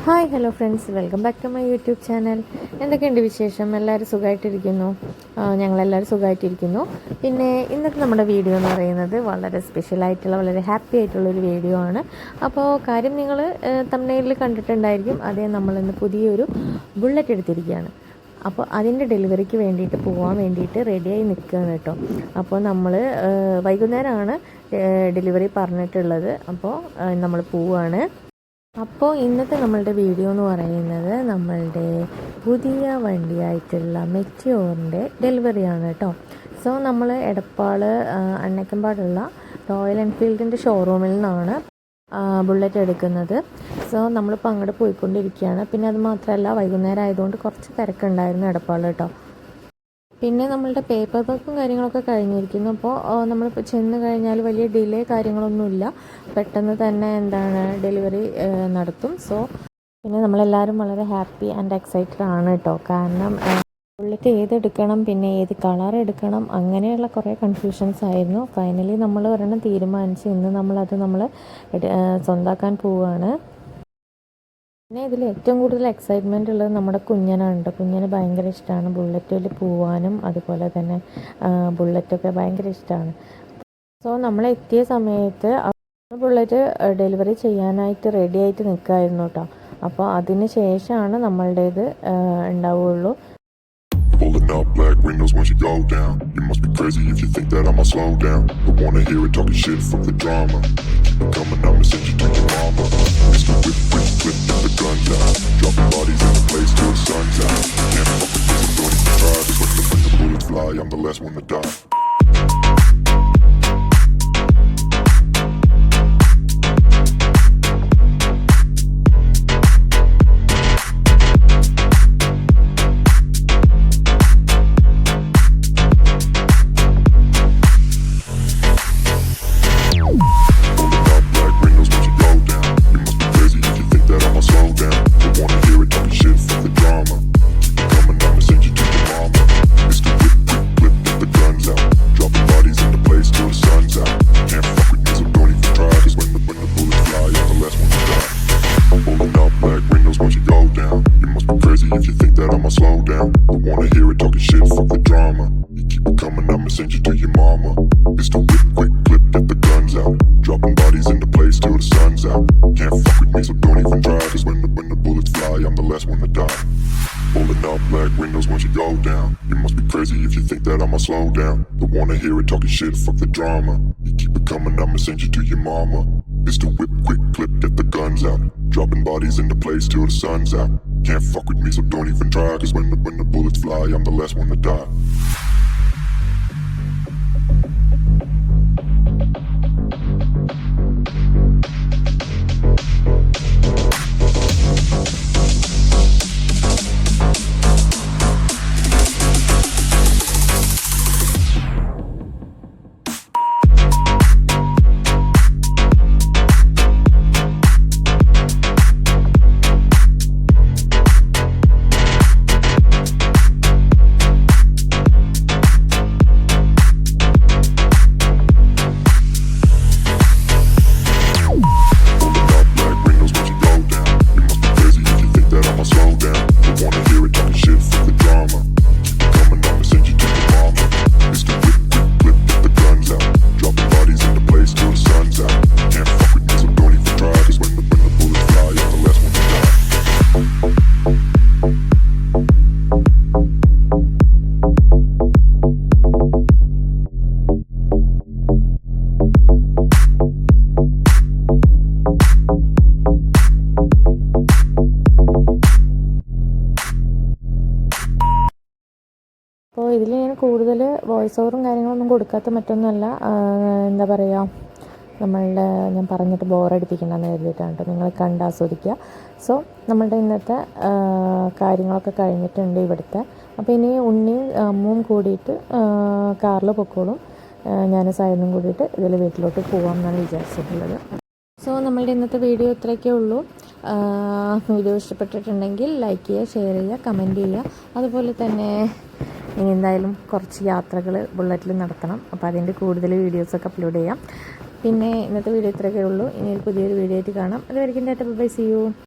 Hi hello friends, welcome back to my YouTube channel. എന്തൊക്കെയുണ്ട് വിശേഷം? എല്ലാവരും സുഖമായിട്ടിരിക്കുന്നു? ഞങ്ങളെല്ലാവരും സുഖമായിട്ടിരിക്കുന്നു. പിന്നെ ഇന്നത്തെ നമ്മുടെ വീഡിയോ എന്ന് പറയുന്നത് വളരെ സ്പെഷ്യലായിട്ടുള്ള, വളരെ ഹാപ്പി ആയിട്ടുള്ളൊരു വീഡിയോ ആണ്. അപ്പോൾ കാര്യം നിങ്ങൾ തംബ്നെയിലിൽ കണ്ടിട്ടുണ്ടായിരിക്കും. അതേ, നമ്മളിന്ന് പുതിയൊരു ബുള്ളറ്റ് എടുത്തിരിക്കുകയാണ്. അപ്പോൾ അതിൻ്റെ ഡെലിവറിക്ക് വേണ്ടിയിട്ട് പോകാൻ വേണ്ടിയിട്ട് റെഡിയായി നിൽക്കുകയാണ് കേട്ടോ. അപ്പോൾ നമ്മൾ വൈകുന്നേരമാണ് ഡെലിവറി പറഞ്ഞിട്ടുള്ളത്. അപ്പോൾ നമ്മൾ പോവുകയാണ്. അപ്പോൾ ഇന്നത്തെ നമ്മളുടെ വീഡിയോ എന്ന് പറയുന്നത് നമ്മളുടെ പുതിയ വണ്ടിയായിട്ടുള്ള മെറ്റിയോറിൻ്റെ ഡെലിവറിയാണ് കേട്ടോ. സോ നമ്മൾ എടപ്പാൾ അണ്ണക്കമ്പാടുള്ള റോയൽ എൻഫീൽഡിൻ്റെ ഷോറൂമിൽ നിന്നാണ് ബുള്ളറ്റ് എടുക്കുന്നത്. സോ നമ്മളിപ്പോൾ അങ്ങോട്ട് പോയിക്കൊണ്ടിരിക്കുകയാണ്. പിന്നെ അത് മാത്രമല്ല, വൈകുന്നേരം ആയതുകൊണ്ട് കുറച്ച് തിരക്കുണ്ടായിരുന്നു എടപ്പാൾ കേട്ടോ. പിന്നെ നമ്മളുടെ പേപ്പർ വർക്കും കാര്യങ്ങളൊക്കെ കഴിഞ്ഞിരിക്കുന്നു. അപ്പോൾ നമ്മളിപ്പോൾ ചെന്ന് കഴിഞ്ഞാൽ വലിയ ഡിലേ കാര്യങ്ങളൊന്നുമില്ല, പെട്ടെന്ന് തന്നെ ഡെലിവറി നടത്തും. സോ പിന്നെ നമ്മളെല്ലാവരും വളരെ ഹാപ്പി ആൻഡ് എക്സൈറ്റഡ് ആണ് കേട്ടോ. കാരണം ബുള്ളറ്റ് ഏതെടുക്കണം, പിന്നെ ഏത് കളർ എടുക്കണം, അങ്ങനെയുള്ള കുറേ കൺഫ്യൂഷൻസ് ആയിരുന്നു. ഫൈനലി നമ്മൾ ഒരെണ്ണം തീരുമാനിച്ച് ഇന്ന് നമ്മൾ സ്വന്തമാക്കാൻ പോവുകയാണ്. പിന്നെ ഇതിൽ ഏറ്റവും കൂടുതൽ എക്സൈറ്റ്മെൻ്റ് ഉള്ളത് നമ്മുടെ കുഞ്ഞനാണ് കേട്ടോ. കുഞ്ഞന് ഭയങ്കര ഇഷ്ടമാണ് ബുള്ളറ്റിൽ പോവാനും, അതുപോലെ തന്നെ ബുള്ളറ്റൊക്കെ ഭയങ്കര ഇഷ്ടമാണ്. സോ നമ്മൾ എത്തിയ സമയത്ത് ബുള്ളറ്റ് ഡെലിവറി ചെയ്യാനായിട്ട് റെഡി ആയിട്ട് നിൽക്കുമായിരുന്നു കേട്ടോ. അപ്പോൾ അതിന് ശേഷമാണ് നമ്മളുടേത് ഉണ്ടാവുകയുള്ളൂ. Pulling up black windows once you go down. You must be crazy if you think that I'ma slow down. Don't wanna hear it talking shit, fuck the drama. Keep it coming, I'ma send you to your mama. Mr. Whip, whip, flip, get the guns out. Dropping bodies in the place till the sun's out. Can't fuck with this, I'm don't even try. Just when the bullets fly, I'm the last one to die. If you think that I'ma slow down, don't wanna hear it talking shit, fuck the drama. You keep it coming, I'ma send you to your mama. It's the whip, quick clip, get the guns out. Dropping bodies into place till the sun's out. Can't fuck with me, so don't even try. Cause when the bullets fly, I'm the last one to die. Pulling up black windows once you go down. You must be crazy if you think that I'ma slow down. Don't wanna hear it talking shit, fuck the drama. You keep it coming, I'ma send you to your mama. It's the whip, quick clip, get the guns out. Dropping bodies into place till the sun's out. Can't fuck with me, so don't even try. Cause when the bullets fly, I'm the last one to die. അപ്പോൾ ഇതിൽ ഞാൻ കൂടുതൽ voice ഓവറും കാര്യങ്ങളൊന്നും കൊടുക്കാത്ത മറ്റൊന്നുമല്ല, എന്താ പറയുക, ഞാൻ പറഞ്ഞിട്ട് ബോറടിപ്പിക്കണ്ടെന്ന് കരുതിയിട്ടാണ് കേട്ടോ. നിങ്ങൾ കണ്ട് ആസ്വദിക്കുക. സോ നമ്മളുടെ ഇന്നത്തെ കാര്യങ്ങളൊക്കെ കഴിഞ്ഞിട്ടുണ്ട് ഇവിടുത്തെ. അപ്പോൾ ഇനി ഉണ്ണിയും അമ്മും കൂടിയിട്ട് കാറിൽ പൊക്കോളും. ഞാൻ സായനും കൂടിയിട്ട് ഇതിൽ വീട്ടിലോട്ട് പോകാം എന്നാണ് വിചാരിച്ചിട്ടുള്ളത്. സോ നമ്മളുടെ ഇന്നത്തെ വീഡിയോ ഇത്രയൊക്കെ ഉള്ളൂ. വീഡിയോ ഇഷ്ടപ്പെട്ടിട്ടുണ്ടെങ്കിൽ ലൈക്ക് ചെയ്യുക, ഷെയർ ചെയ്യുക, കമൻറ്റ് ചെയ്യുക. അതുപോലെ തന്നെ ഇനി എന്തായാലും കുറച്ച് യാത്രകൾ ബുള്ളറ്റിൽ നടത്തണം. അപ്പോൾ അതിൻ്റെ കൂടുതൽ വീഡിയോസൊക്കെ അപ്ലോഡ് ചെയ്യാം. പിന്നെ ഇന്നത്തെ വീഡിയോ ഇത്രയൊക്കെ ഉള്ളൂ. ഇനി പുതിയൊരു വീഡിയോ ആയിട്ട് കാണാം. അതുവരെയ്ക്കും ടാറ്റ ബൈ, സീ യു.